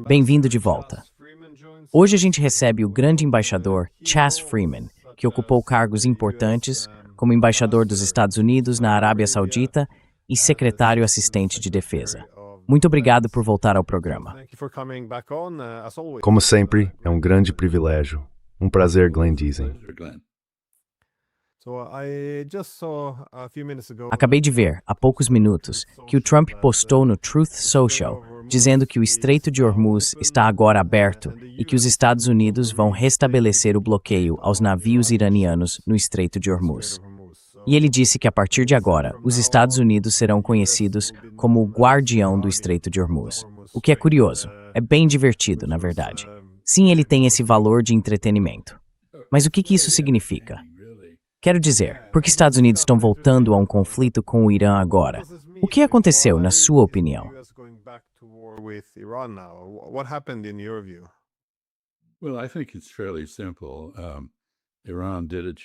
Bem-vindo de volta. Hoje a gente recebe o grande embaixador Chas Freeman, que ocupou cargos importantes como embaixador dos Estados Unidos na Arábia Saudita e secretário assistente de defesa. Muito obrigado por voltar ao programa. Como sempre, é um grande privilégio. Um prazer, Glenn Dizem. Acabei de ver, há poucos minutos, que o Trump postou no Truth Social, dizendo que o Estreito de Hormuz está agora aberto e que os Estados Unidos vão restabelecer o bloqueio aos navios iranianos no Estreito de Hormuz. E ele disse que a partir de agora, os Estados Unidos serão conhecidos como o guardião do Estreito de Hormuz. O que é curioso, é bem divertido, na verdade. Sim, ele tem esse valor de entretenimento. Mas o que isso significa? Quero dizer, por que Estados Unidos estão voltando a um conflito com o Irã agora? O que aconteceu, na sua opinião?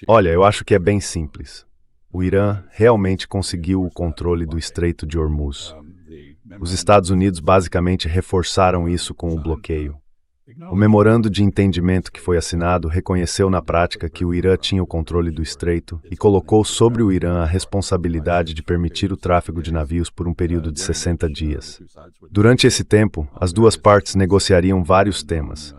Olha, eu acho que é bem simples. O Irã realmente conseguiu o controle do Estreito de Hormuz. Os Estados Unidos basicamente reforçaram isso com o bloqueio. O memorando de entendimento que foi assinado reconheceu na prática que o Irã tinha o controle do estreito e colocou sobre o Irã a responsabilidade de permitir o tráfego de navios por um período de 60 dias. Durante esse tempo, as duas partes negociariam vários temas: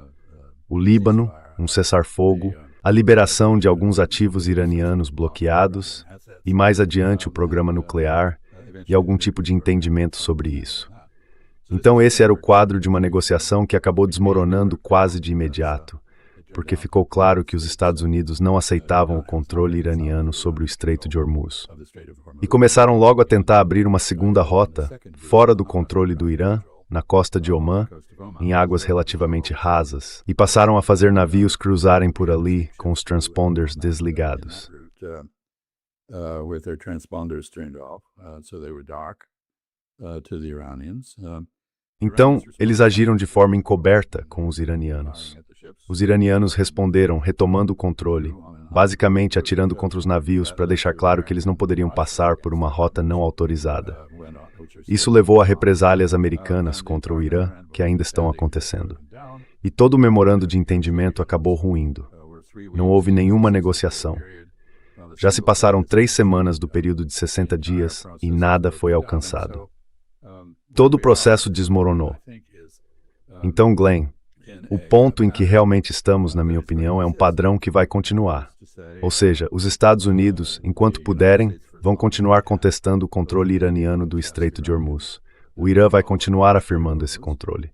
o Líbano, um cessar-fogo, a liberação de alguns ativos iranianos bloqueados e, mais adiante, o programa nuclear e algum tipo de entendimento sobre isso. Então esse era o quadro de uma negociação que acabou desmoronando quase de imediato, porque ficou claro que os Estados Unidos não aceitavam o controle iraniano sobre o Estreito de Hormuz. E começaram logo a tentar abrir uma segunda rota, fora do controle do Irã, na costa de Omã, em águas relativamente rasas, e passaram a fazer navios cruzarem por ali com os transponders desligados. Então, eles agiram de forma encoberta com os iranianos. Os iranianos responderam, retomando o controle, basicamente atirando contra os navios para deixar claro que eles não poderiam passar por uma rota não autorizada. Isso levou a represálias americanas contra o Irã, que ainda estão acontecendo. E todo o memorando de entendimento acabou ruindo. Não houve nenhuma negociação. Já se passaram 3 semanas do período de 60 dias e nada foi alcançado. Todo o processo desmoronou. Então, Glenn, o ponto em que realmente estamos, na minha opinião, é um padrão que vai continuar. Ou seja, os Estados Unidos, enquanto puderem, vão continuar contestando o controle iraniano do Estreito de Hormuz. O Irã vai continuar afirmando esse controle.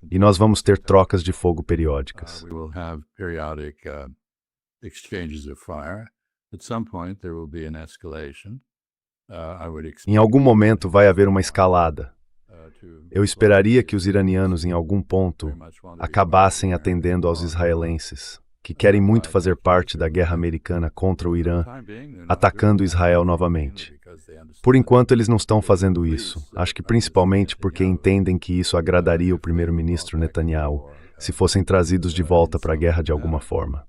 E nós vamos ter trocas de fogo periódicas. Em algum momento vai haver uma escalada. Eu esperaria que os iranianos, em algum ponto, acabassem atendendo aos israelenses, que querem muito fazer parte da guerra americana contra o Irã, atacando Israel novamente. Por enquanto, eles não estão fazendo isso. Acho que principalmente porque entendem que isso agradaria o primeiro-ministro Netanyahu, se fossem trazidos de volta para a guerra de alguma forma.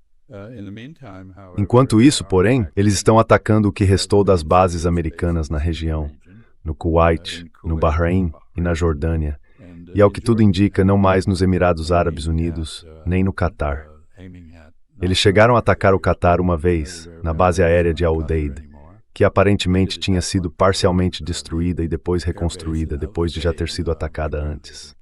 Enquanto isso, porém, eles estão atacando o que restou das bases americanas na região, no Kuwait, no Bahrein e na Jordânia, e ao que tudo indica, não mais nos Emirados Árabes Unidos, nem no Catar. Eles chegaram a atacar o Catar uma vez, na base aérea de Al-Udeid, que aparentemente tinha sido parcialmente destruída e depois reconstruída, depois de já ter sido atacada antes.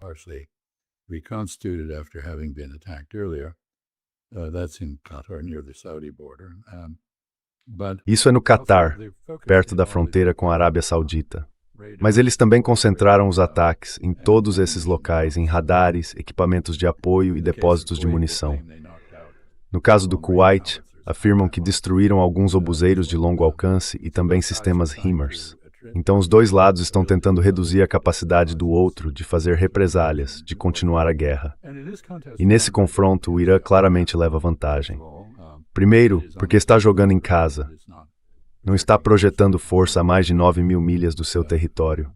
Isso é no Catar, perto da fronteira com a Arábia Saudita. Mas eles também concentraram os ataques em todos esses locais, em radares, equipamentos de apoio e depósitos de munição. No caso do Kuwait, afirmam que destruíram alguns obuseiros de longo alcance e também sistemas HIMARS. Então os dois lados estão tentando reduzir a capacidade do outro de fazer represálias, de continuar a guerra. E nesse confronto, o Irã claramente leva vantagem. Primeiro, porque está jogando em casa. Não está projetando força a mais de 9.000 milhas do seu território.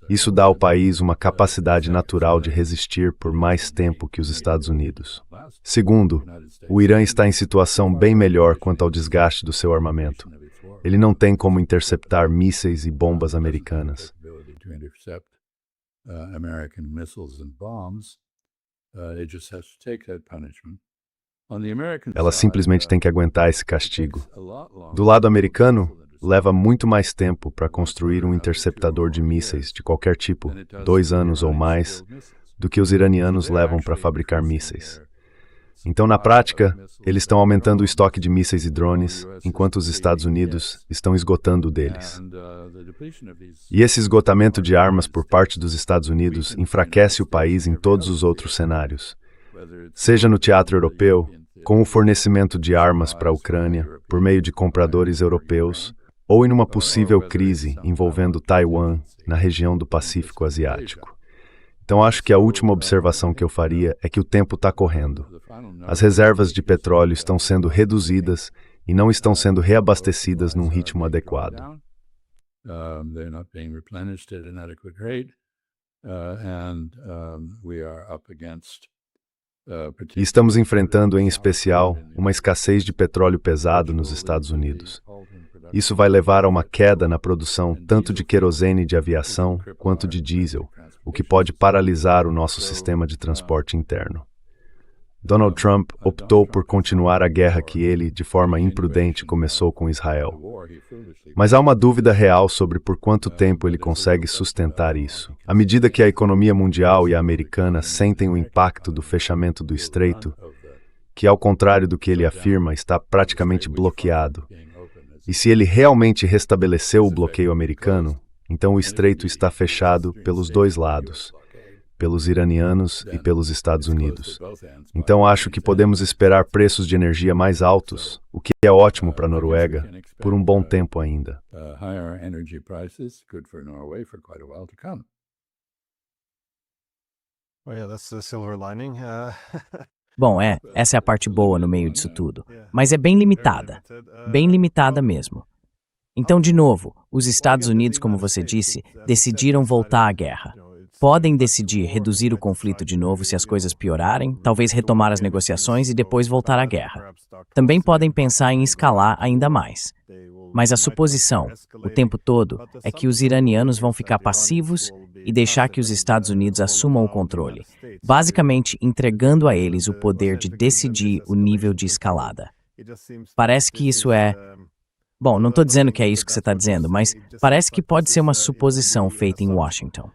Isso dá ao país uma capacidade natural de resistir por mais tempo que os Estados Unidos. Segundo, o Irã está em situação bem melhor quanto ao desgaste do seu armamento. Ele não tem como interceptar mísseis e bombas americanas. American missiles and bombs. It just has to take that punishment. Ela simplesmente tem que aguentar esse castigo. Do lado americano, leva muito mais tempo para construir um interceptador de mísseis de qualquer tipo, 2 anos ou mais, do que os iranianos levam para fabricar mísseis. Então, na prática, eles estão aumentando o estoque de mísseis e drones, enquanto os Estados Unidos estão esgotando o deles. E esse esgotamento de armas por parte dos Estados Unidos enfraquece o país em todos os outros cenários. Seja no teatro europeu, com o fornecimento de armas para a Ucrânia, por meio de compradores europeus, ou em uma possível crise envolvendo Taiwan, na região do Pacífico Asiático. Então, acho que a última observação que eu faria é que o tempo está correndo. As reservas de petróleo estão sendo reduzidas e não estão sendo reabastecidas num ritmo adequado. E estamos enfrentando, em especial, uma escassez de petróleo pesado nos Estados Unidos. Isso vai levar a uma queda na produção tanto de querosene de aviação quanto de diesel, o que pode paralisar o nosso sistema de transporte interno. Donald Trump optou por continuar a guerra que ele, de forma imprudente, começou com Israel. Mas há uma dúvida real sobre por quanto tempo ele consegue sustentar isso. À medida que a economia mundial e a americana sentem o impacto do fechamento do estreito, que, ao contrário do que ele afirma, está praticamente bloqueado. E se ele realmente restabeleceu o bloqueio americano, então o estreito está fechado pelos dois lados, pelos iranianos e pelos Estados Unidos. Então acho que podemos esperar preços de energia mais altos, o que é ótimo para a Noruega, por um bom tempo ainda. Bom, essa é a parte boa no meio disso tudo, mas é bem limitada mesmo. Então, de novo, os Estados Unidos, como você disse, decidiram voltar à guerra. Podem decidir reduzir o conflito de novo se as coisas piorarem, talvez retomar as negociações e depois voltar à guerra. Também podem pensar em escalar ainda mais. Mas a suposição, o tempo todo, é que os iranianos vão ficar passivos e deixar que os Estados Unidos assumam o controle, basicamente entregando a eles o poder de decidir o nível de escalada. Parece que isso é... Bom, não estou dizendo que é isso que você está dizendo, mas parece que pode ser uma suposição feita em Washington.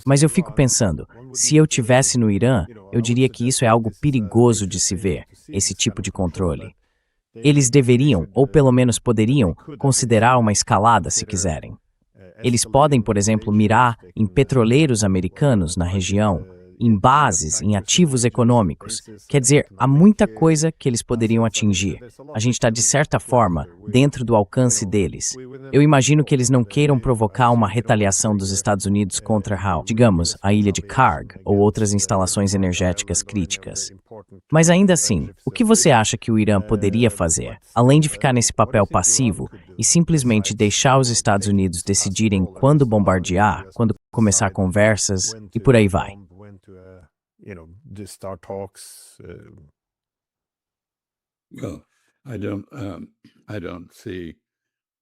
Mas eu fico pensando, se eu estivesse no Irã, eu diria que isso é algo perigoso de se ver, esse tipo de controle. Eles deveriam, ou pelo menos poderiam, considerar uma escalada se quiserem. Eles podem, por exemplo, mirar em petroleiros americanos na região, em bases, em ativos econômicos. Quer dizer, há muita coisa que eles poderiam atingir. A gente está, de certa forma, dentro do alcance deles. Eu imagino que eles não queiram provocar uma retaliação dos Estados Unidos contra, digamos, a ilha de Karg ou outras instalações energéticas críticas. Mas ainda assim, o que você acha que o Irã poderia fazer, além de ficar nesse papel passivo e simplesmente deixar os Estados Unidos decidirem quando bombardear, quando começar conversas e por aí vai?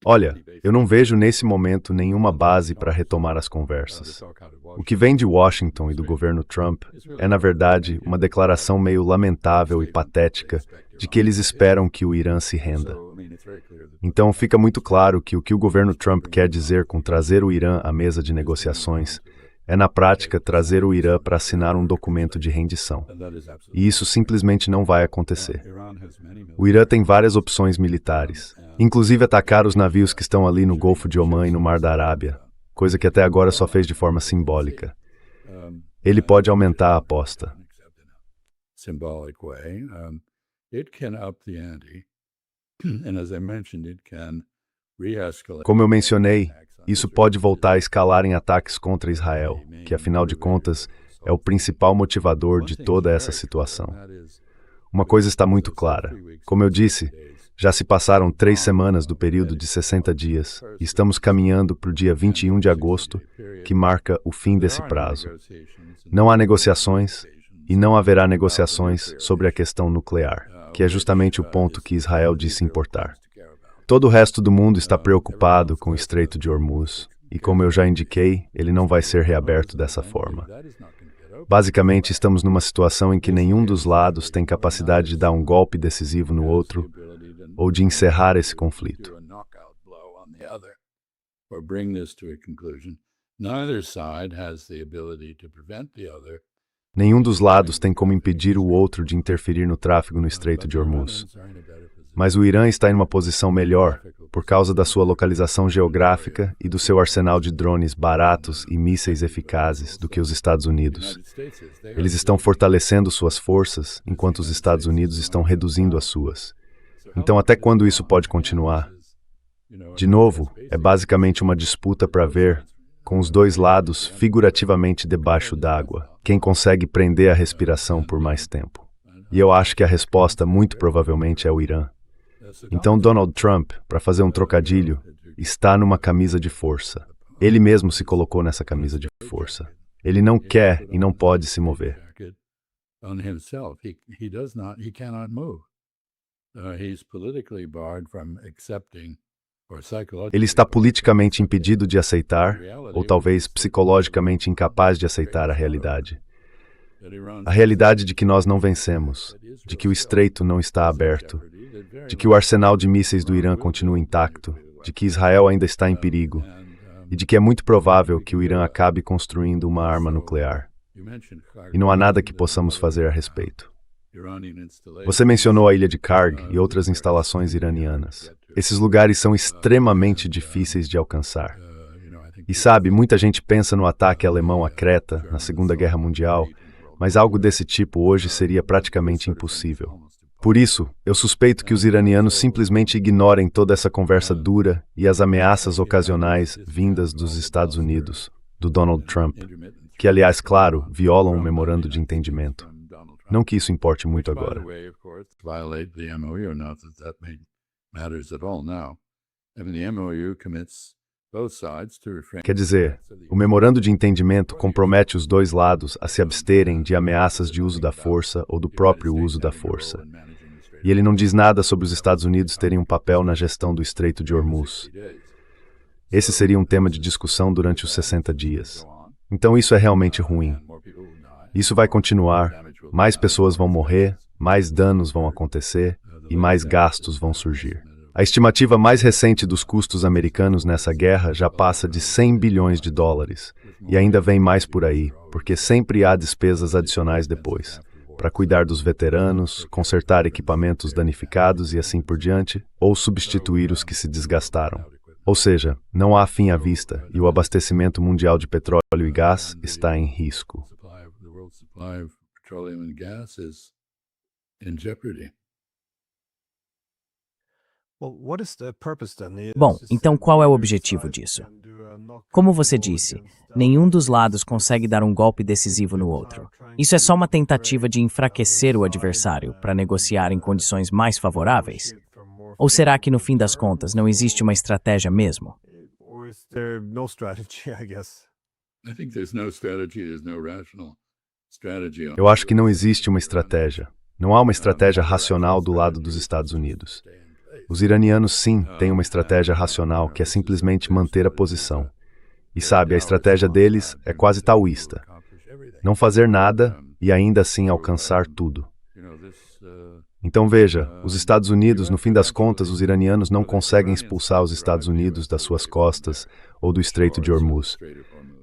Olha, eu não vejo nesse momento nenhuma base para retomar as conversas. O que vem de Washington e do governo Trump é, na verdade, uma declaração meio lamentável e patética de que eles esperam que o Irã se renda. Então fica muito claro que o governo Trump quer dizer com trazer o Irã à mesa de negociações é, na prática, trazer o Irã para assinar um documento de rendição. E isso simplesmente não vai acontecer. O Irã tem várias opções militares, inclusive atacar os navios que estão ali no Golfo de Omã e no Mar da Arábia, coisa que até agora só fez de forma simbólica. Ele pode aumentar a aposta. Como eu mencionei, isso pode voltar a escalar em ataques contra Israel, que, afinal de contas, é o principal motivador de toda essa situação. Uma coisa está muito clara. Como eu disse, já se passaram 3 semanas do período de 60 dias e estamos caminhando para o dia 21 de agosto, que marca o fim desse prazo. Não há negociações e não haverá negociações sobre a questão nuclear, que é justamente o ponto que Israel disse importar. Todo o resto do mundo está preocupado com o Estreito de Hormuz, e como eu já indiquei, ele não vai ser reaberto dessa forma. Basicamente, estamos numa situação em que nenhum dos lados tem capacidade de dar um golpe decisivo no outro ou de encerrar esse conflito. Nenhum dos lados tem como impedir o outro de interferir no tráfego no Estreito de Hormuz. Mas o Irã está em uma posição melhor por causa da sua localização geográfica e do seu arsenal de drones baratos e mísseis eficazes do que os Estados Unidos. Eles estão fortalecendo suas forças, enquanto os Estados Unidos estão reduzindo as suas. Então, até quando isso pode continuar? De novo, é basicamente uma disputa para ver, com os dois lados figurativamente debaixo d'água, quem consegue prender a respiração por mais tempo. E eu acho que a resposta, muito provavelmente, é o Irã. Então Donald Trump, para fazer um trocadilho, está numa camisa de força. Ele mesmo se colocou nessa camisa de força. Ele não quer e não pode se mover. Ele está politicamente impedido de aceitar, ou talvez psicologicamente incapaz de aceitar a realidade. A realidade de que nós não vencemos, de que o estreito não está aberto, de que o arsenal de mísseis do Irã continua intacto, de que Israel ainda está em perigo, e de que é muito provável que o Irã acabe construindo uma arma nuclear. E não há nada que possamos fazer a respeito. Você mencionou a ilha de Karg e outras instalações iranianas. Esses lugares são extremamente difíceis de alcançar. E sabe, muita gente pensa no ataque alemão a Creta, na Segunda Guerra Mundial, mas algo desse tipo hoje seria praticamente impossível. Por isso, eu suspeito que os iranianos simplesmente ignorem toda essa conversa dura e as ameaças ocasionais vindas dos Estados Unidos, do Donald Trump, que, aliás, claro, violam o memorando de entendimento. Não que isso importe muito agora. Quer dizer, o memorando de entendimento compromete os dois lados a se absterem de ameaças de uso da força ou do próprio uso da força. E ele não diz nada sobre os Estados Unidos terem um papel na gestão do Estreito de Hormuz. Esse seria um tema de discussão durante os 60 dias. Então isso é realmente ruim. Isso vai continuar, mais pessoas vão morrer, mais danos vão acontecer e mais gastos vão surgir. A estimativa mais recente dos custos americanos nessa guerra já passa de 100 bilhões de dólares, e ainda vem mais por aí, porque sempre há despesas adicionais depois, para cuidar dos veteranos, consertar equipamentos danificados e assim por diante, ou substituir os que se desgastaram. Ou seja, não há fim à vista, e o abastecimento mundial de petróleo e gás está em risco. Bom, então qual é o objetivo disso? Como você disse, nenhum dos lados consegue dar um golpe decisivo no outro. Isso é só uma tentativa de enfraquecer o adversário para negociar em condições mais favoráveis? Ou será que, no fim das contas, não existe uma estratégia mesmo? Eu acho que não existe uma estratégia. Não há uma estratégia racional do lado dos Estados Unidos. Os iranianos, sim, têm uma estratégia racional que é simplesmente manter a posição. E sabe, a estratégia deles é quase taoísta. Não fazer nada e ainda assim alcançar tudo. Então veja, os Estados Unidos, no fim das contas, os iranianos não conseguem expulsar os Estados Unidos das suas costas ou do Estreito de Hormuz.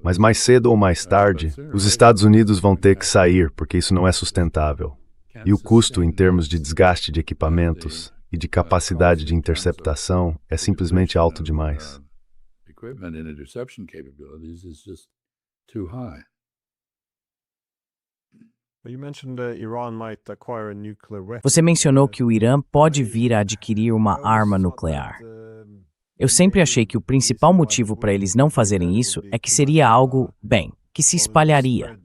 Mas mais cedo ou mais tarde, os Estados Unidos vão ter que sair, porque isso não é sustentável. E o custo em termos de desgaste de equipamentos e de capacidade de interceptação é simplesmente alto demais. Você mencionou que o Irã pode vir a adquirir uma arma nuclear. Eu sempre achei que o principal motivo para eles não fazerem isso é que seria algo, bem, que se espalharia.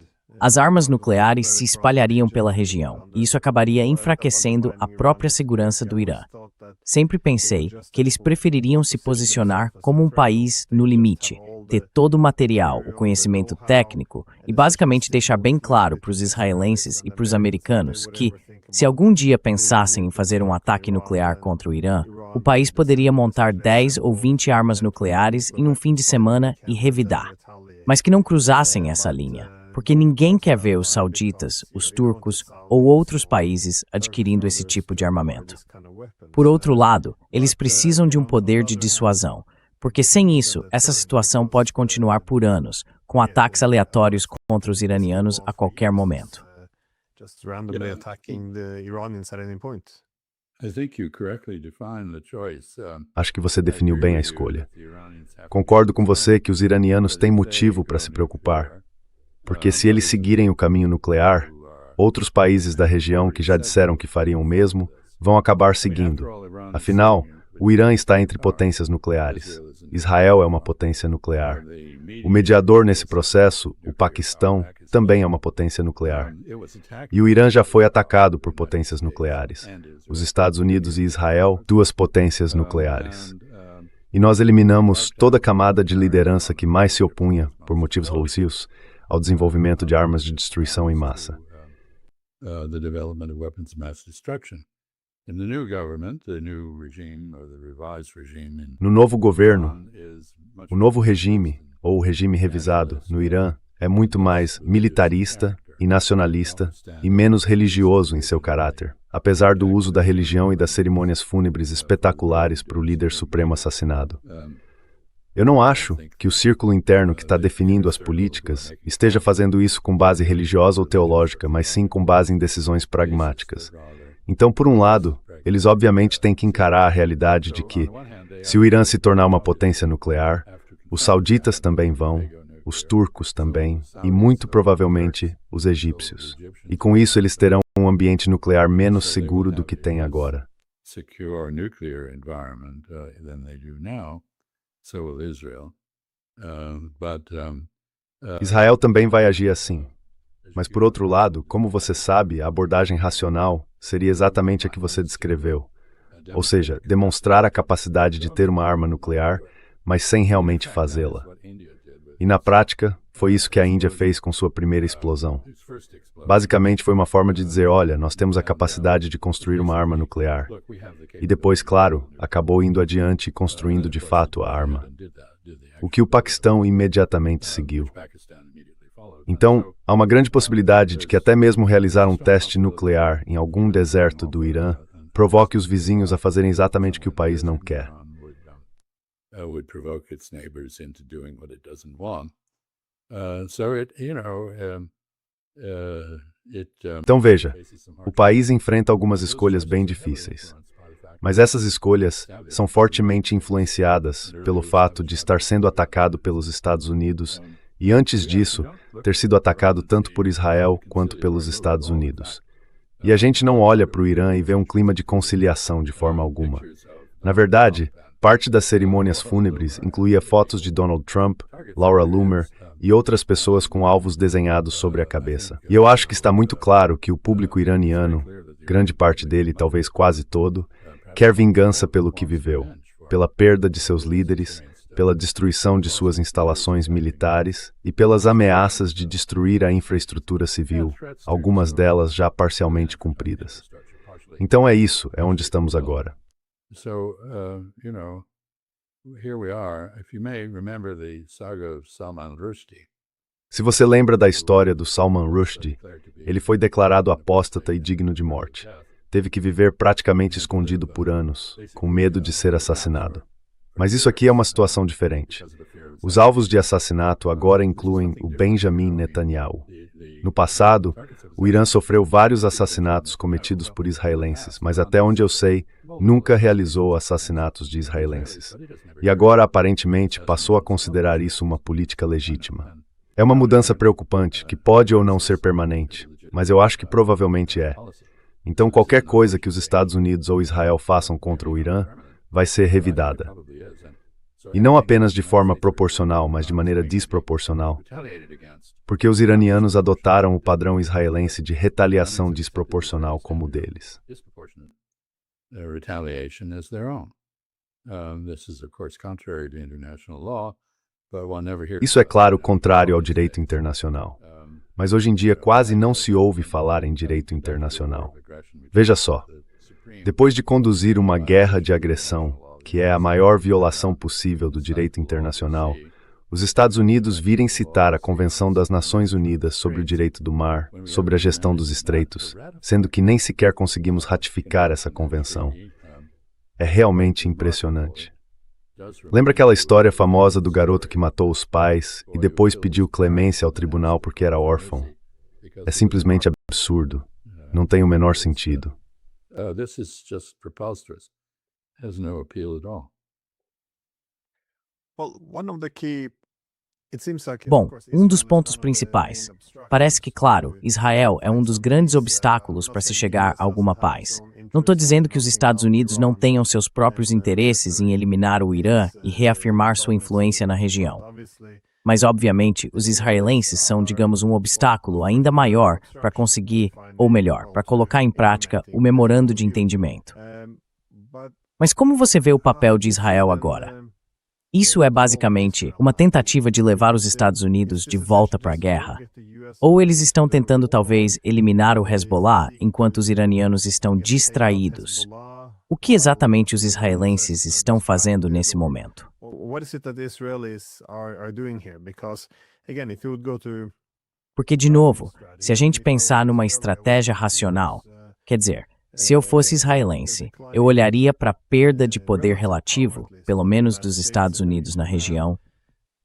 As armas nucleares se espalhariam pela região, e isso acabaria enfraquecendo a própria segurança do Irã. Sempre pensei que eles prefeririam se posicionar como um país no limite, ter todo o material, o conhecimento técnico e basicamente deixar bem claro para os israelenses e para os americanos que, se algum dia pensassem em fazer um ataque nuclear contra o Irã, o país poderia montar 10 ou 20 armas nucleares em um fim de semana e revidar, mas que não cruzassem essa linha, porque ninguém quer ver os sauditas, os turcos ou outros países adquirindo esse tipo de armamento. Por outro lado, eles precisam de um poder de dissuasão, porque sem isso, essa situação pode continuar por anos, com ataques aleatórios contra os iranianos a qualquer momento. Just randomly attacking the Iranians at any point. I think you correctly define the choice. Acho que você definiu bem a escolha. Concordo com você que os iranianos têm motivo para se preocupar, porque se eles seguirem o caminho nuclear, outros países da região que já disseram que fariam o mesmo vão acabar seguindo. Afinal, o Irã está entre potências nucleares. Israel é uma potência nuclear. O mediador nesse processo, o Paquistão, também é uma potência nuclear. E o Irã já foi atacado por potências nucleares. Os Estados Unidos e Israel, duas potências nucleares. E nós eliminamos toda a camada de liderança que mais se opunha, por motivos religiosos, ao desenvolvimento de armas de destruição em massa. The development of weapons of mass destruction. In the new government, the new regime, or the revised regime in No novo governo, Iran is much o novo regime, ou o regime revisado, no Irã, é muito mais militarista e nacionalista e menos religioso em seu caráter, apesar do uso da religião e das cerimônias fúnebres espetaculares para o líder supremo assassinado. Eu não acho que o círculo interno que está definindo as políticas esteja fazendo isso com base religiosa ou teológica, mas sim com base em decisões pragmáticas. Então, por um lado, eles obviamente têm que encarar a realidade de que, se o Irã se tornar uma potência nuclear, os sauditas também vão, os turcos também, e muito provavelmente os egípcios. E com isso eles terão um ambiente nuclear menos seguro do que tem agora. secure nuclear environment than they do now. So will Israel. Israel também vai agir assim. Mas, por outro lado, como você sabe, a abordagem racional seria exatamente a que você descreveu. Ou seja, demonstrar a capacidade de ter uma arma nuclear, mas sem realmente fazê-la. E na prática, foi isso que a Índia fez com sua primeira explosão. Basicamente foi uma forma de dizer, olha, nós temos a capacidade de construir uma arma nuclear. E depois, claro, acabou indo adiante e construindo de fato a arma. O que o Paquistão imediatamente seguiu. Então, há uma grande possibilidade de que até mesmo realizar um teste nuclear em algum deserto do Irã provoque os vizinhos a fazerem exatamente o que o país não quer. Would provoke its neighbors into doing what it doesn't want. So it, you know, Então veja, o país enfrenta algumas escolhas bem difíceis. Mas essas escolhas são fortemente influenciadas pelo fato de estar sendo atacado pelos Estados Unidos e, antes disso, ter sido atacado tanto por Israel quanto pelos Estados Unidos. E a gente não olha para o Irã e vê um clima de conciliação de forma alguma. Na verdade, parte das cerimônias fúnebres incluía fotos de Donald Trump, Laura Loomer e outras pessoas com alvos desenhados sobre a cabeça. E eu acho que está muito claro que o público iraniano, grande parte dele, talvez quase todo, quer vingança pelo que viveu, pela perda de seus líderes, pela destruição de suas instalações militares e pelas ameaças de destruir a infraestrutura civil, algumas delas já parcialmente cumpridas. Então é isso, é onde estamos agora. So, you know, here we are. If you may remember the saga of Salman Rushdie. Se você lembra da história do Salman Rushdie, ele foi declarado apóstata e digno de morte. Teve que viver praticamente escondido por anos, com medo de ser assassinado. Mas isso aqui é uma situação diferente. Os alvos de assassinato agora incluem o Benjamin Netanyahu. No passado, o Irã sofreu vários assassinatos cometidos por israelenses, mas até onde eu sei, nunca realizou assassinatos de israelenses. E agora, aparentemente, passou a considerar isso uma política legítima. É uma mudança preocupante, que pode ou não ser permanente, mas eu acho que provavelmente é. Então, qualquer coisa que os Estados Unidos ou Israel façam contra o Irã vai ser revidada. E não apenas de forma proporcional, mas de maneira desproporcional. Porque os iranianos adotaram o padrão israelense de retaliação desproporcional como o deles. Retaliation is their own. This is, of course, contrary to international law, but one never hears. Isso é claro contrário ao direito internacional. Mas hoje em dia quase não se ouve falar em direito internacional. Veja só, Depois de conduzir uma guerra de agressão, que é a maior violação possível do direito internacional, os Estados Unidos virem citar a Convenção das Nações Unidas sobre o Direito do Mar, sobre a gestão dos estreitos, sendo que nem sequer conseguimos ratificar essa convenção. É realmente impressionante. Lembra aquela história famosa do garoto que matou os pais e depois pediu clemência ao tribunal porque era órfão? É simplesmente absurdo. Não tem o menor sentido. This is just preposterous. Has no appeal at all. Well, one of the key. It seems like, of Bom, course, um dos Israel is pontos one of the principais. main obstructions Parece que, claro, to Israel é um dos grandes obstáculos para se chegar a alguma paz. Não estou dizendo que os Estados Unidos não tenham seus próprios interesses em eliminar o Irã e reafirmar sua influência na região. Mas, obviamente, os israelenses são, digamos, um obstáculo ainda maior para conseguir, ou melhor, para colocar em prática o memorando de entendimento. Mas como você vê o papel de Israel agora? Isso é basicamente uma tentativa de levar os Estados Unidos de volta para a guerra? Ou eles estão tentando talvez eliminar o Hezbollah enquanto os iranianos estão distraídos? O que exatamente os israelenses estão fazendo nesse momento? What is it that the Israelis are doing here? Because, again, if you would go to Porque, de novo, se a gente pensar numa estratégia racional, quer dizer, se eu fosse israelense, eu olharia para a perda de poder relativo, pelo menos dos Estados Unidos na região,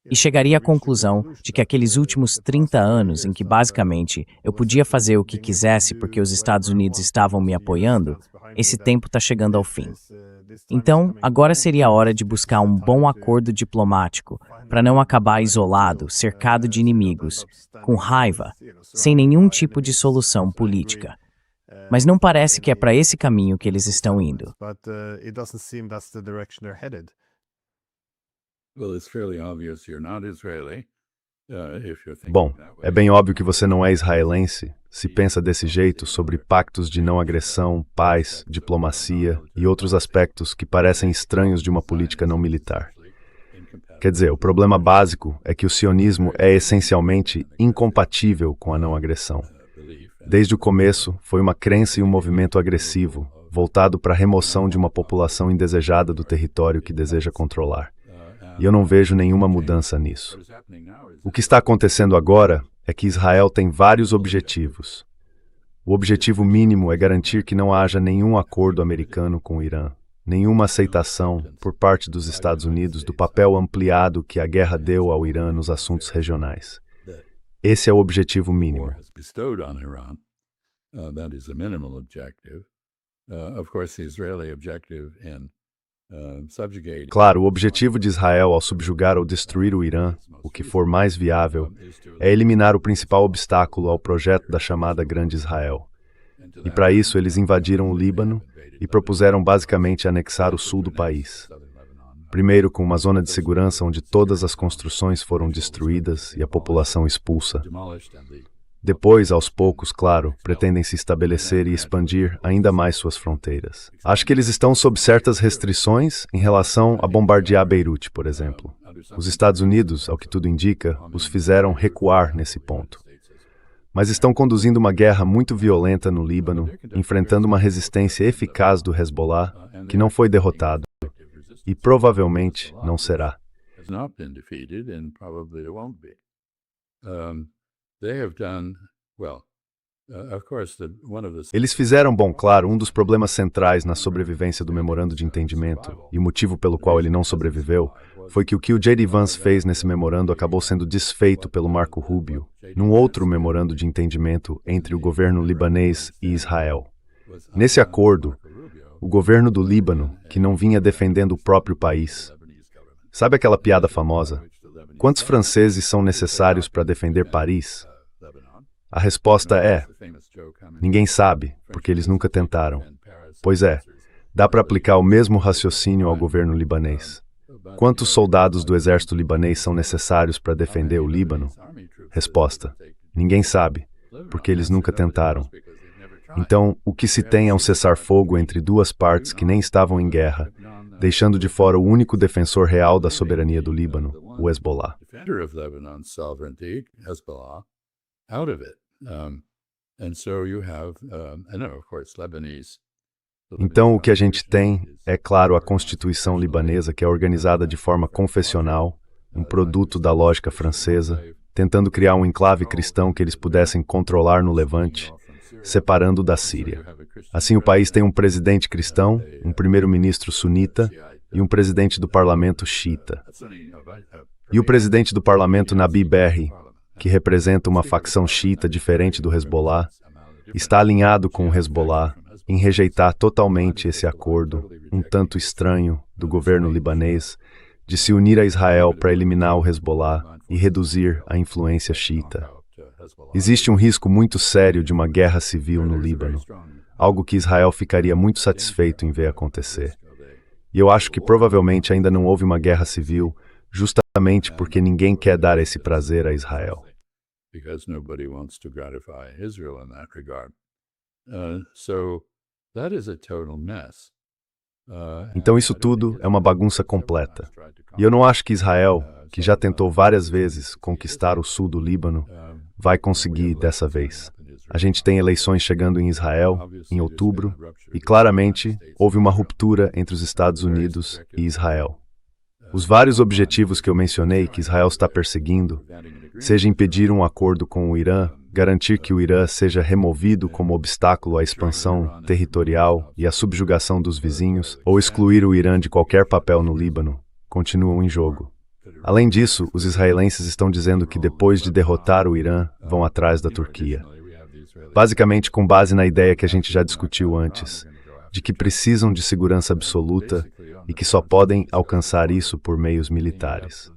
e chegaria à conclusão de que aqueles últimos 30 anos em que basicamente eu podia fazer o que quisesse porque os Estados Unidos estavam me apoiando, esse tempo está chegando ao fim. Então, agora seria a hora de buscar um bom acordo diplomático para não acabar isolado, cercado de inimigos, com raiva, sem nenhum tipo de solução política. Mas não parece que é para esse caminho que eles estão indo. but it doesn't seem that's the direction they're headed. Well, it's fairly obvious you're not Israeli. If you're thinking Bom, that way. é bem óbvio que você não é israelense se pensa desse jeito sobre pactos de não agressão, paz, diplomacia e outros aspectos que parecem estranhos de uma política não militar. Quer dizer, o problema básico é que o sionismo é essencialmente incompatível com a não agressão. Desde o começo, foi uma crença e um movimento agressivo, voltado para a remoção de uma população indesejada do território que deseja controlar. E eu não vejo nenhuma mudança nisso. O que está acontecendo agora é que Israel tem vários objetivos. O objetivo mínimo é garantir que não haja nenhum acordo americano com o Irã, nenhuma aceitação, por parte dos Estados Unidos, do papel ampliado que a guerra deu ao Irã nos assuntos regionais. Esse é o objetivo mínimo. Has bestowed on Iran. That is the minimal objective. Of course, the Israeli objective in subjugating. Claro, o objetivo de Israel ao subjugar ou destruir o Irã, o que for mais viável, é eliminar o principal obstáculo ao projeto da chamada Grande Israel. E para isso eles invadiram o Líbano e propuseram basicamente anexar o sul do país. Primeiro com uma zona de segurança onde todas as construções foram destruídas e a população expulsa. Depois, aos poucos, claro, pretendem se estabelecer e expandir ainda mais suas fronteiras. Acho que eles estão sob certas restrições em relação a bombardear Beirute, por exemplo. Os Estados Unidos, ao que tudo indica, os fizeram recuar nesse ponto. Mas estão conduzindo uma guerra muito violenta no Líbano, enfrentando uma resistência eficaz do Hezbollah, que não foi derrotado e provavelmente não será. Has not been defeated and probably it won't be. They have done well. Of course, one of the Eles fizeram, bom, claro, um dos problemas centrais na sobrevivência do memorando de entendimento, e o motivo pelo qual ele não sobreviveu, foi que o J.D. Vance fez nesse memorando acabou sendo desfeito pelo Marco Rubio, num outro memorando de entendimento entre o governo libanês e Israel. Nesse acordo, o governo do Líbano, que não vinha defendendo o próprio país. Sabe aquela piada famosa? Quantos franceses são necessários para defender Paris? A resposta é: ninguém sabe, porque eles nunca tentaram. Pois é, dá para aplicar o mesmo raciocínio ao governo libanês. Quantos soldados do exército libanês são necessários para defender o Líbano? Resposta: ninguém sabe, porque eles nunca tentaram. Então, o que se tem é um cessar-fogo entre duas partes que nem estavam em guerra, deixando de fora o único defensor real da soberania do Líbano, o Hezbollah. defender of Lebanon's sovereignty, Hezbollah, out of it. And so you have, and of course, Lebanese Então, o que a gente tem é, claro, a Constituição libanesa, que é organizada de forma confessional, um produto da lógica francesa, tentando criar um enclave cristão que eles pudessem controlar no Levante, separando da Síria. Assim, o país tem um presidente cristão, um primeiro-ministro sunita e um presidente do parlamento xiita. E o presidente do parlamento, Nabi Berri, que representa uma facção xiita diferente do Hezbollah, está alinhado com o Hezbollah em rejeitar totalmente esse acordo, um tanto estranho, do governo libanês, de se unir a Israel para eliminar o Hezbollah e reduzir a influência xiita. Existe um risco muito sério de uma guerra civil no Líbano, algo que Israel ficaria muito satisfeito em ver acontecer. E eu acho que provavelmente ainda não houve uma guerra civil, justamente porque ninguém quer dar esse prazer a Israel. Because nobody wants to gratify Israel in that regard. So that is a total mess. Então isso tudo é uma bagunça completa. E eu não acho que Israel, que já tentou várias vezes conquistar o sul do Líbano, vai conseguir dessa vez. A gente tem eleições chegando em Israel, em outubro, e claramente houve uma ruptura entre os Estados Unidos e Israel. Os vários objetivos que eu mencionei que Israel está perseguindo, seja impedir um acordo com o Irã, garantir que o Irã seja removido como obstáculo à expansão territorial e à subjugação dos vizinhos, ou excluir o Irã de qualquer papel no Líbano, continuam em jogo. Além disso, os israelenses estão dizendo que depois de derrotar o Irã, vão atrás da Turquia. Basicamente com base na ideia que a gente já discutiu antes, de que precisam de segurança absoluta e que só podem alcançar isso por meios militares.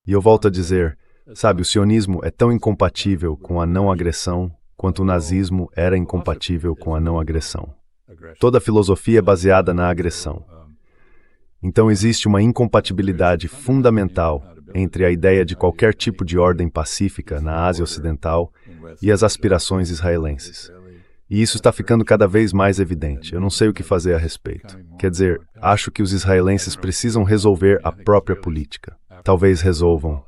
E eu volto a dizer, sabe, o sionismo é tão incompatível com a não agressão quanto o nazismo era incompatível com a não agressão. Toda a filosofia é baseada na agressão. Então existe uma incompatibilidade fundamental entre a ideia de qualquer tipo de ordem pacífica na Ásia Ocidental e as aspirações israelenses. E isso está ficando cada vez mais evidente. Eu não sei o que fazer a respeito. Quer dizer, acho que os israelenses precisam resolver a própria política. Talvez resolvam.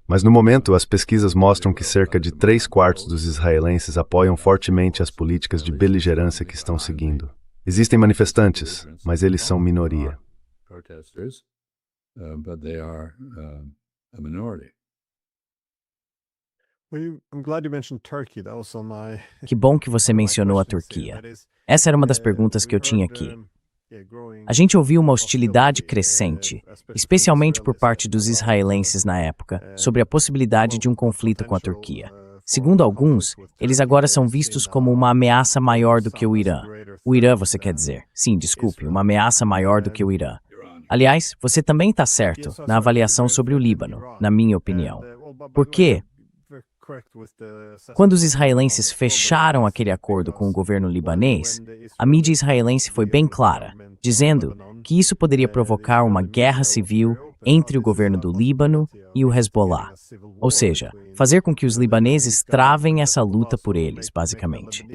Mas no momento, as pesquisas mostram que cerca de 3/4 dos israelenses apoiam fortemente as políticas de beligerância que estão seguindo. Existem manifestantes, mas eles são minoria. But they are a minority. I'm glad you mentioned Turkey. That was on my Que bom que você mencionou a Turquia. Essa era uma das perguntas que eu tinha aqui. A gente ouviu uma hostilidade crescente, especialmente por parte dos israelenses na época, sobre a possibilidade de um conflito com a Turquia. Segundo alguns, eles agora são vistos como uma ameaça maior do que o Irã. O Irã, você quer dizer? Sim, desculpe, uma ameaça maior do que o Irã. Aliás, você também está certo na avaliação sobre o Líbano, na minha opinião. Por quê? Quando os israelenses fecharam aquele acordo com o governo libanês, a mídia israelense foi bem clara, dizendo que isso poderia provocar uma guerra civil entre o governo do Líbano e o Hezbollah. Ou seja, fazer com que os libaneses travem essa luta por eles, basicamente.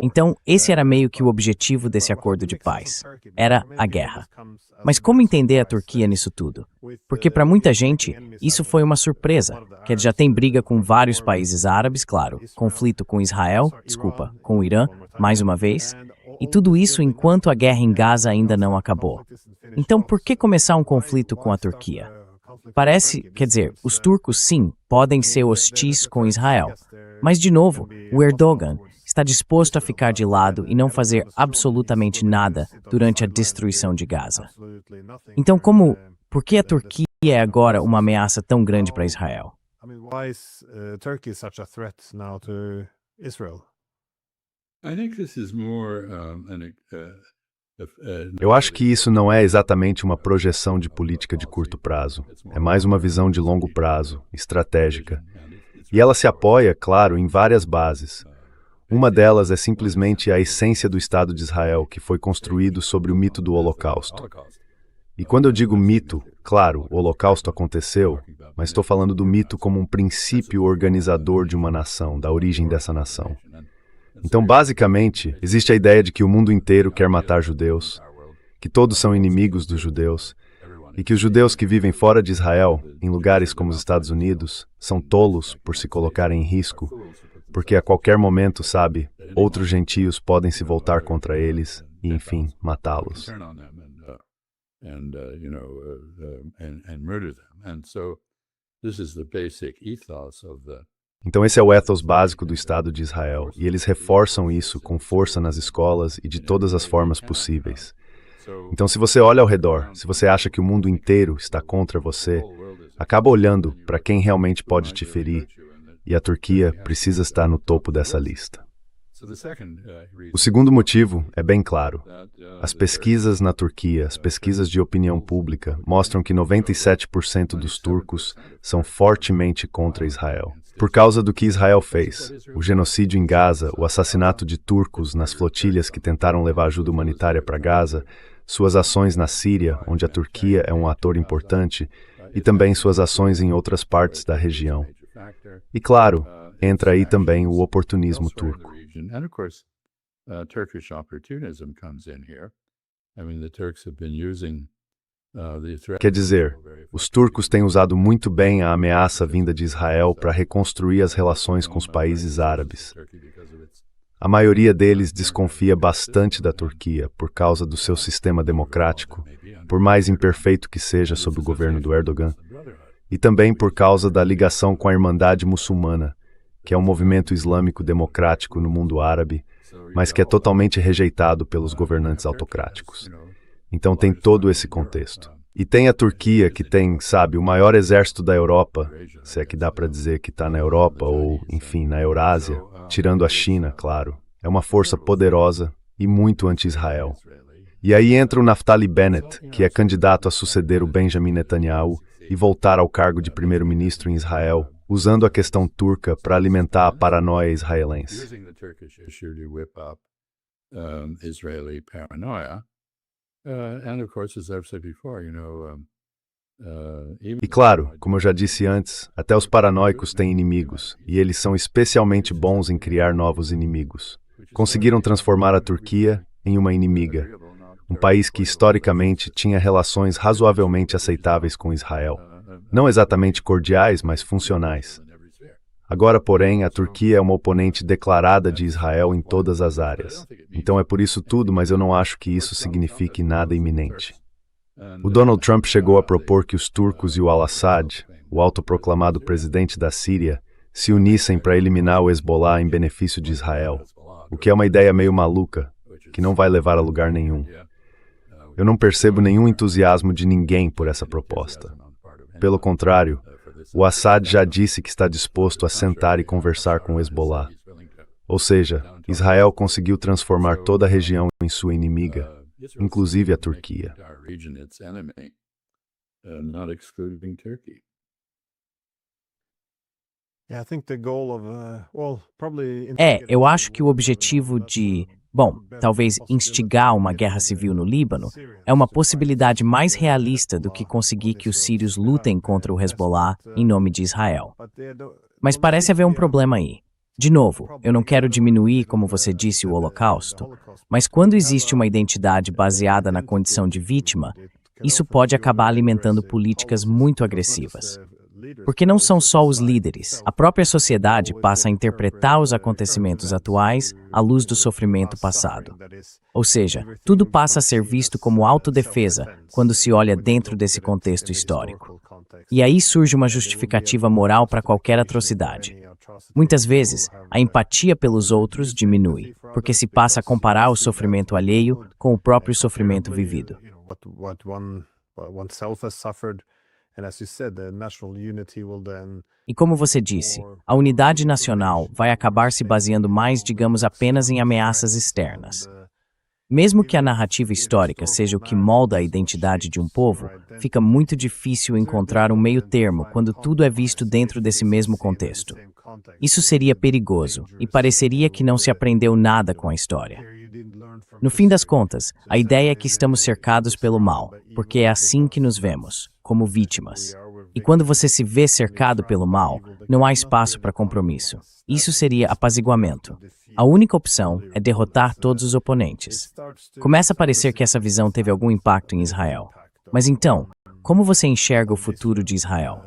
Então, esse era meio que o objetivo desse acordo de paz. Era a guerra. Mas como entender a Turquia nisso tudo? Porque para muita gente, isso foi uma surpresa, que ele já tem briga com vários países árabes, claro, conflito com Israel, com o Irã, mais uma vez, e tudo isso enquanto a guerra em Gaza ainda não acabou. Então, por que começar um conflito com a Turquia? Parece, quer dizer, os turcos sim, podem ser hostis com Israel. Mas, de novo, o Erdogan está disposto a ficar de lado e não fazer absolutamente nada durante a destruição de Gaza. Então, por que a Turquia é agora uma ameaça tão grande para Israel? Eu acho que isso não é exatamente uma projeção de política de curto prazo. É mais uma visão de longo prazo, estratégica. E ela se apoia, claro, em várias bases. Uma delas é simplesmente a essência do Estado de Israel, que foi construído sobre o mito do Holocausto. E quando eu digo mito, claro, o Holocausto aconteceu, mas estou falando do mito como um princípio organizador de uma nação, da origem dessa nação. Então, basicamente, existe a ideia de que o mundo inteiro quer matar judeus, que todos são inimigos dos judeus, e que os judeus que vivem fora de Israel, em lugares como os Estados Unidos, são tolos por se colocarem em risco, porque a qualquer momento, sabe, outros gentios podem se voltar contra eles e, enfim, matá-los. Então esse é o ethos básico do Estado de Israel, e eles reforçam isso com força nas escolas e de todas as formas possíveis. Então, se você olha ao redor, se você acha que o mundo inteiro está contra você, acaba olhando para quem realmente pode te ferir, e a Turquia precisa estar no topo dessa lista. O segundo motivo é bem claro. As pesquisas na Turquia, as pesquisas de opinião pública, mostram que 97% dos turcos são fortemente contra Israel. Por causa do que Israel fez, o genocídio em Gaza, o assassinato de turcos nas flotilhas que tentaram levar ajuda humanitária para Gaza, suas ações na Síria, onde a Turquia é um ator importante, e também suas ações em outras partes da região. E claro, entra aí também o oportunismo turco. Quer dizer, os turcos têm usado muito bem a ameaça vinda de Israel para reconstruir as relações com os países árabes. A maioria deles desconfia bastante da Turquia por causa do seu sistema democrático, por mais imperfeito que seja sob o governo do Erdogan, e também por causa da ligação com a Irmandade Muçulmana, que é um movimento islâmico democrático no mundo árabe, mas que é totalmente rejeitado pelos governantes autocráticos. Então tem todo esse contexto. E tem a Turquia, que tem, sabe, o maior exército da Europa, se é que dá para dizer que está na Europa ou, enfim, na Eurásia, tirando a China, claro. É uma força poderosa e muito anti-Israel. E aí entra o Naftali Bennett, que é candidato a suceder o Benjamin Netanyahu e voltar ao cargo de primeiro-ministro em Israel, usando a questão turca para alimentar a paranoia israelense. E claro, como eu já disse antes, até os paranoicos têm inimigos, e eles são especialmente bons em criar novos inimigos. Conseguiram transformar a Turquia em uma inimiga, um país que historicamente tinha relações razoavelmente aceitáveis com Israel. Não exatamente cordiais, mas funcionais. Agora, porém, a Turquia é uma oponente declarada de Israel em todas as áreas. Então é por isso tudo, mas eu não acho que isso signifique nada iminente. O Donald Trump chegou a propor que os turcos e o al-Assad, o autoproclamado presidente da Síria, se unissem para eliminar o Hezbollah em benefício de Israel, o que é uma ideia meio maluca, que não vai levar a lugar nenhum. Eu não percebo nenhum entusiasmo de ninguém por essa proposta. Pelo contrário, o Assad já disse que está disposto a sentar e conversar com o Hezbollah. Ou seja, Israel conseguiu transformar toda a região em sua inimiga, inclusive a Turquia. Eu acho que o objetivo de, talvez instigar uma guerra civil no Líbano é uma possibilidade mais realista do que conseguir que os sírios lutem contra o Hezbollah em nome de Israel. Mas parece haver um problema aí. De novo, eu não quero diminuir, como você disse, o Holocausto, mas quando existe uma identidade baseada na condição de vítima, isso pode acabar alimentando políticas muito agressivas. Porque não são só os líderes. A própria sociedade passa a interpretar os acontecimentos atuais à luz do sofrimento passado. Ou seja, tudo passa a ser visto como autodefesa quando se olha dentro desse contexto histórico. E aí surge uma justificativa moral para qualquer atrocidade. Muitas vezes, a empatia pelos outros diminui, porque se passa a comparar o sofrimento alheio com o próprio sofrimento vivido. E como você disse, a unidade nacional vai acabar se baseando mais, digamos, apenas em ameaças externas. Mesmo que a narrativa histórica seja o que molda a identidade de um povo, fica muito difícil encontrar um meio termo quando tudo é visto dentro desse mesmo contexto. Isso seria perigoso e pareceria que não se aprendeu nada com a história. No fim das contas, a ideia é que estamos cercados pelo mal, porque é assim que nos vemos, como vítimas. E quando você se vê cercado pelo mal, não há espaço para compromisso. Isso seria apaziguamento. A única opção é derrotar todos os oponentes. Começa a parecer que essa visão teve algum impacto em Israel. Mas então, como você enxerga o futuro de Israel?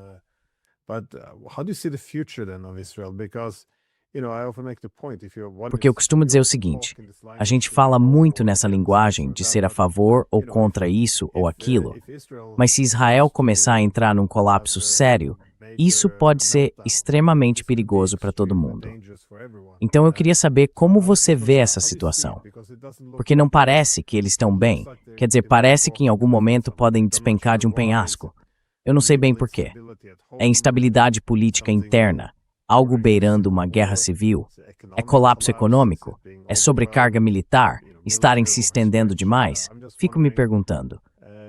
Porque eu costumo dizer o seguinte: a gente fala muito nessa linguagem de ser a favor ou contra isso ou aquilo, mas se Israel começar a entrar num colapso sério, isso pode ser extremamente perigoso para todo mundo. Então eu queria saber como você vê essa situação. Porque não parece que eles estão bem. Quer dizer, parece que em algum momento podem despencar de um penhasco. Eu não sei bem por quê. É instabilidade política interna, algo beirando uma guerra civil? É colapso econômico? É sobrecarga militar? Estarem se estendendo demais? Fico me perguntando.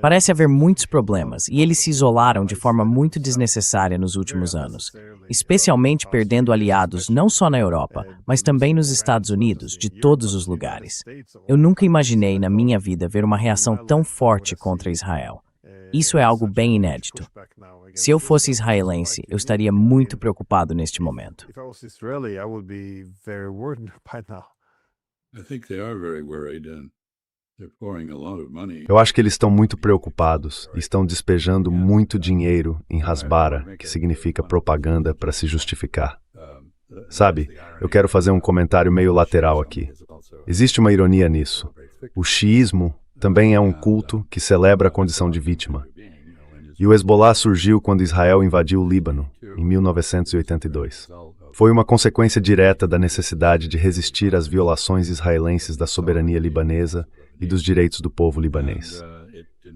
Parece haver muitos problemas e eles se isolaram de forma muito desnecessária nos últimos anos, especialmente perdendo aliados não só na Europa, mas também nos Estados Unidos, de todos os lugares. Eu nunca imaginei na minha vida ver uma reação tão forte contra Israel. Isso é algo bem inédito. Se eu fosse israelense, eu estaria muito preocupado neste momento. Eu acho que eles estão muito preocupados e estão despejando muito dinheiro em Hasbara, que significa propaganda, para se justificar. Sabe, eu quero fazer um comentário meio lateral aqui. Existe uma ironia nisso. O xiismo também é um culto que celebra a condição de vítima. E o Hezbollah surgiu quando Israel invadiu o Líbano, em 1982. Foi uma consequência direta da necessidade de resistir às violações israelenses da soberania libanesa e dos direitos do povo libanês.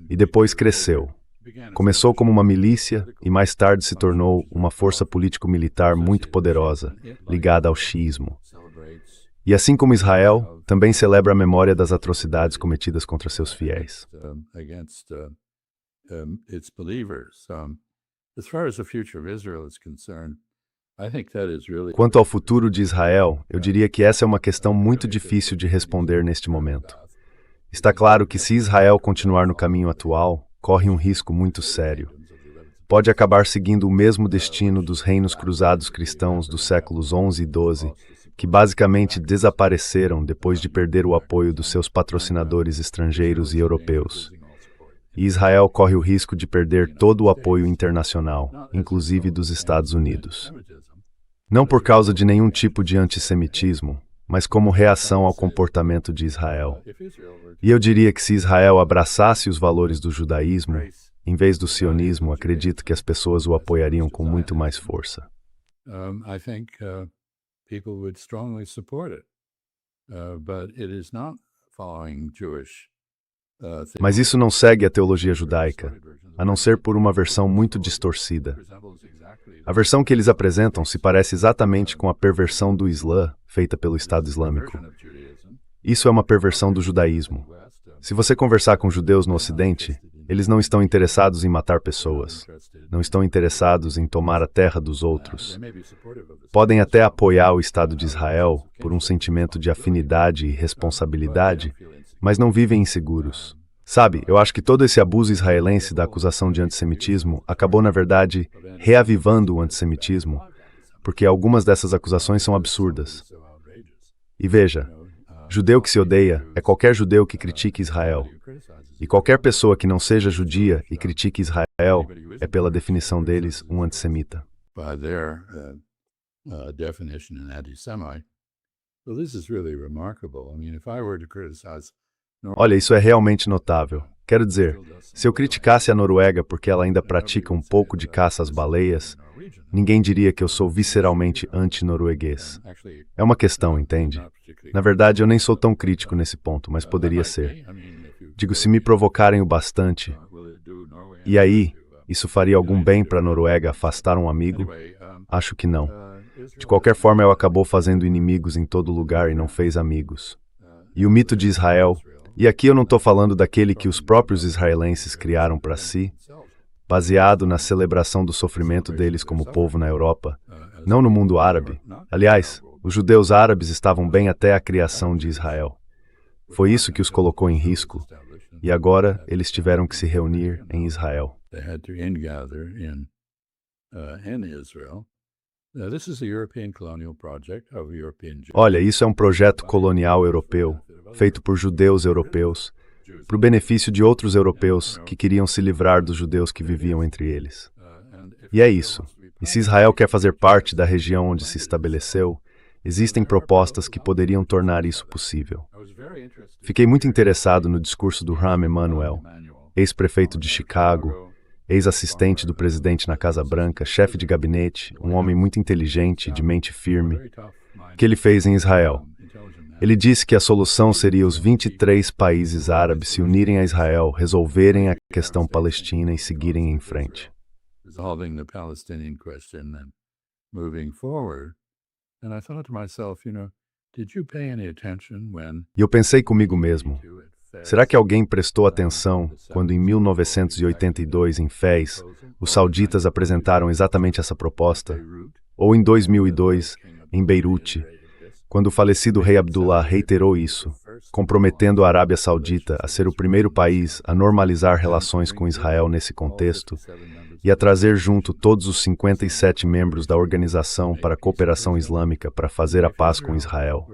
E depois cresceu. Começou como uma milícia e mais tarde se tornou uma força político-militar muito poderosa, ligada ao xiismo. E assim como Israel, também celebra a memória das atrocidades cometidas contra seus fiéis. Quanto ao futuro de Israel, eu diria que essa é uma questão muito difícil de responder neste momento. Está claro que se Israel continuar no caminho atual, corre um risco muito sério. Pode acabar seguindo o mesmo destino dos reinos cruzados cristãos dos séculos XI e XII, que basicamente desapareceram depois de perder o apoio dos seus patrocinadores estrangeiros e europeus. E Israel corre o risco de perder todo o apoio internacional, inclusive dos Estados Unidos. Não por causa de nenhum tipo de antissemitismo, mas como reação ao comportamento de Israel. E eu diria que se Israel abraçasse os valores do judaísmo, em vez do sionismo, acredito que as pessoas o apoiariam com muito mais força. Mas isso não segue a teologia judaica, a não ser por uma versão muito distorcida. A versão que eles apresentam se parece exatamente com a perversão do Islã feita pelo Estado Islâmico. Isso é uma perversão do judaísmo. Se você conversar com judeus no Ocidente, eles não estão interessados em matar pessoas. Não estão interessados em tomar a terra dos outros. Podem até apoiar o Estado de Israel por um sentimento de afinidade e responsabilidade, mas não vivem inseguros. Sabe, eu acho que todo esse abuso israelense da acusação de antissemitismo acabou, na verdade, reavivando o antissemitismo, porque algumas dessas acusações são absurdas. E veja, judeu que se odeia é qualquer judeu que critique Israel. E qualquer pessoa que não seja judia e critique Israel é, pela definição deles, um antissemita. Olha, isso é realmente notável. Quero dizer, se eu criticasse a Noruega porque ela ainda pratica um pouco de caça às baleias, ninguém diria que eu sou visceralmente anti-norueguês. É uma questão, entende? Na verdade, eu nem sou tão crítico nesse ponto, mas poderia ser. Digo, se me provocarem o bastante. E aí, isso faria algum bem para a Noruega afastar um amigo? Acho que não. De qualquer forma, ela acabou fazendo inimigos em todo lugar e não fez amigos. E o mito de Israel, e aqui eu não estou falando daquele que os próprios israelenses criaram para si, baseado na celebração do sofrimento deles como povo na Europa, não no mundo árabe. Aliás, os judeus árabes estavam bem até a criação de Israel. Foi isso que os colocou em risco, e agora eles tiveram que se reunir em Israel. in Israel. This is a European colonial project of European Jews. Olha, isso é um projeto colonial europeu, feito por judeus europeus, para o benefício de outros europeus que queriam se livrar dos judeus que viviam entre eles. E é isso. E se Israel quer fazer parte da região onde se estabeleceu, existem propostas que poderiam tornar isso possível. Fiquei muito interessado no discurso do Rahm Emanuel, ex-prefeito de Chicago, ex-assistente do presidente na Casa Branca, chefe de gabinete, um homem muito inteligente e de mente firme, que ele fez em Israel. Ele disse que a solução seria os 23 países árabes se unirem a Israel, resolverem a questão palestina e seguirem em frente. Resolving the Palestinian question and moving forward. And I thought to myself, did you pay any attention when... E eu pensei comigo mesmo, será que alguém prestou atenção quando em 1982, em Fez, os sauditas apresentaram exatamente essa proposta? Ou em 2002, em Beirute, quando o falecido rei Abdullah reiterou isso, comprometendo a Arábia Saudita a ser o primeiro país a normalizar relações com Israel nesse contexto e a trazer junto todos os 57 membros da Organização para a Cooperação Islâmica para fazer a paz com Israel?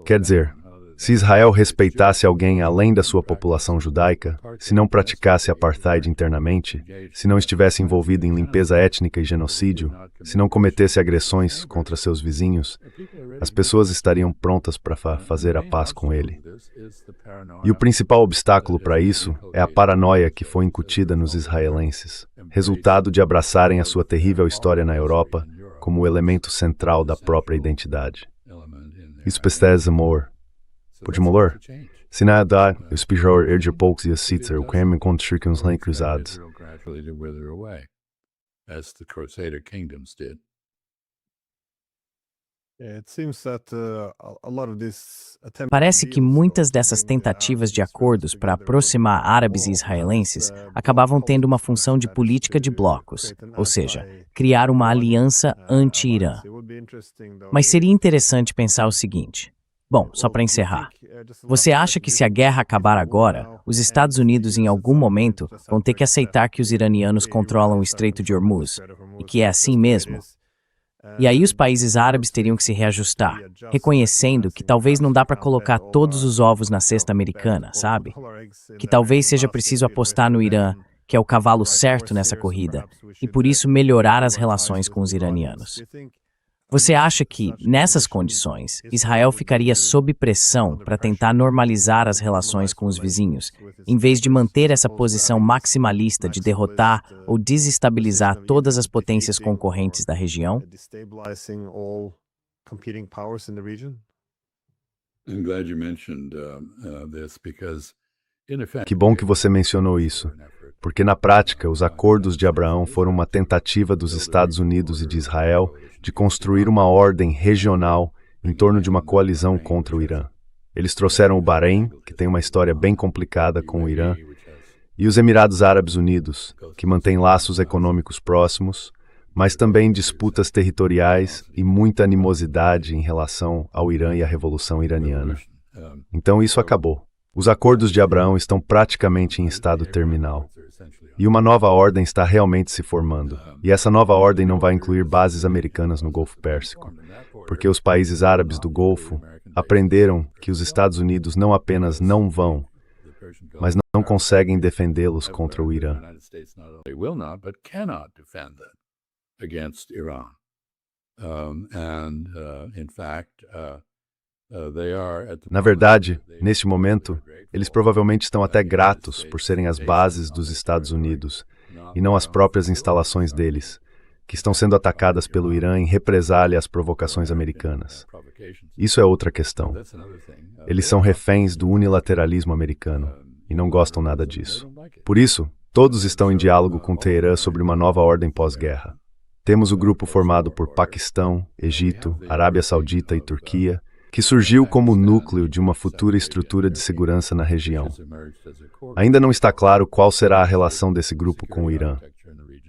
Quer dizer, se Israel respeitasse alguém além da sua população judaica, se não praticasse apartheid internamente, se não estivesse envolvido em limpeza étnica e genocídio, se não cometesse agressões contra seus vizinhos, as pessoas estariam prontas para fazer a paz com ele. E o principal obstáculo para isso é a paranoia que foi incutida nos israelenses, resultado de abraçarem a sua terrível história na Europa como o elemento central da própria identidade. Isso precisa amor. Por molor, se nada, os pior de poucos e o creme contra os lentes cruzados. As the Crusader kingdoms did. Parece que muitas dessas tentativas de acordos para aproximar árabes e israelenses acabavam tendo uma função de política de blocos, ou seja, criar uma aliança anti-Irã. Mas seria interessante pensar o seguinte. Bom, só para encerrar, você acha que se a guerra acabar agora, os Estados Unidos em algum momento vão ter que aceitar que os iranianos controlam o Estreito de Hormuz, e que é assim mesmo? E aí os países árabes teriam que se reajustar, reconhecendo que talvez não dá para colocar todos os ovos na cesta americana, sabe? Que talvez seja preciso apostar no Irã, que é o cavalo certo nessa corrida, e por isso melhorar as relações com os iranianos. Você acha que, nessas condições, Israel ficaria sob pressão para tentar normalizar as relações com os vizinhos, em vez de manter essa posição maximalista de derrotar ou desestabilizar todas as potências concorrentes da região? I'm glad you mentioned this because, in effect, Que bom que você mencionou isso, porque na prática os acordos de Abraão foram uma tentativa dos Estados Unidos e de Israel de construir uma ordem regional em torno de uma coalizão contra o Irã. Eles trouxeram o Bahrein, que tem uma história bem complicada com o Irã, e os Emirados Árabes Unidos, que mantêm laços econômicos próximos, mas também disputas territoriais e muita animosidade em relação ao Irã e à Revolução Iraniana. Então isso acabou. Os acordos de Abraão estão praticamente em estado terminal. E uma nova ordem está realmente se formando. E essa nova ordem não vai incluir bases americanas no Golfo Pérsico, porque os países árabes do Golfo aprenderam que os Estados Unidos não apenas não vão, mas não conseguem defendê-los contra o Irã. Na verdade, neste momento, eles provavelmente estão até gratos por serem as bases dos Estados Unidos e não as próprias instalações deles, que estão sendo atacadas pelo Irã em represália às provocações americanas. Isso é outra questão. Eles são reféns do unilateralismo americano e não gostam nada disso. Por isso, todos estão em diálogo com Teherã sobre uma nova ordem pós-guerra. Temos o grupo formado por Paquistão, Egito, Arábia Saudita e Turquia, que surgiu como núcleo de uma futura estrutura de segurança na região. Ainda não está claro qual será a relação desse grupo com o Irã.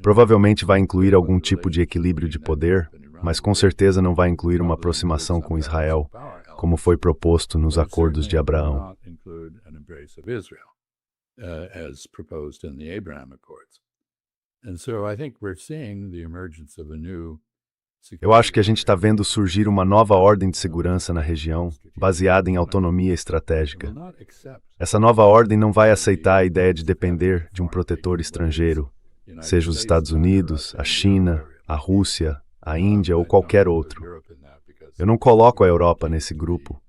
Provavelmente vai incluir algum tipo de equilíbrio de poder, mas com certeza não vai incluir uma aproximação com Israel, como foi proposto nos acordos de Abraão. And so I think we're seeing the emergence of a new Eu acho que a gente está vendo surgir uma nova ordem de segurança na região, baseada em autonomia estratégica. Essa nova ordem não vai aceitar a ideia de depender de um protetor estrangeiro, seja os Estados Unidos, a China, a Rússia, a Índia ou qualquer outro. Eu não coloco a Europa nesse grupo,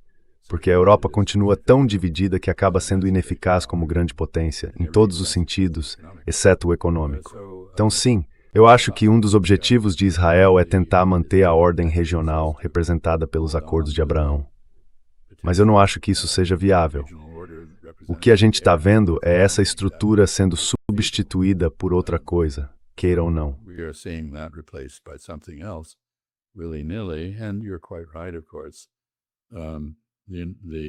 porque a Europa continua tão dividida que acaba sendo ineficaz como grande potência, em todos os sentidos, exceto o econômico. Então, sim, eu acho que um dos objetivos de Israel é tentar manter a ordem regional representada pelos Acordos de Abraão. Mas eu não acho que isso seja viável. O que a gente está vendo é essa estrutura sendo substituída por outra coisa, queira ou não. We are seeing that replaced by something else, willy-nilly, and you're quite right, of course.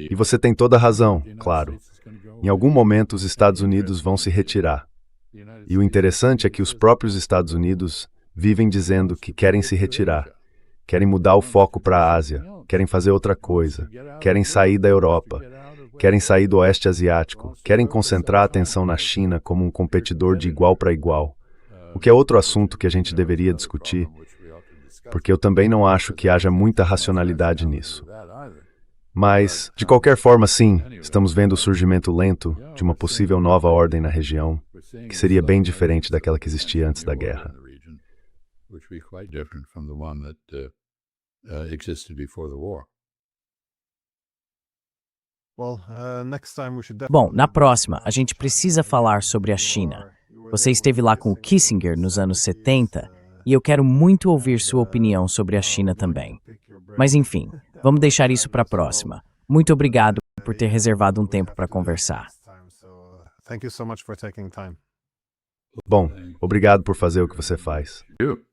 E você tem toda a razão, claro. Em algum momento os Estados Unidos vão se retirar. E o interessante é que os próprios Estados Unidos vivem dizendo que querem se retirar, querem mudar o foco para a Ásia, querem fazer outra coisa, querem sair da Europa, querem sair do Oeste Asiático, querem concentrar a atenção na China como um competidor de igual para igual, o que é outro assunto que a gente deveria discutir, porque eu também não acho que haja muita racionalidade nisso. Mas, de qualquer forma, sim, estamos vendo o surgimento lento de uma possível nova ordem na região, que seria bem diferente daquela que existia antes da guerra. Bom, na próxima, a gente precisa falar sobre a China. Você esteve lá com o Kissinger nos anos 70 e eu quero muito ouvir sua opinião sobre a China também. Mas enfim, vamos deixar isso para a próxima. Muito obrigado por ter reservado um tempo para conversar. Thank you so much for taking time. Bom, obrigado por fazer o que você faz. You.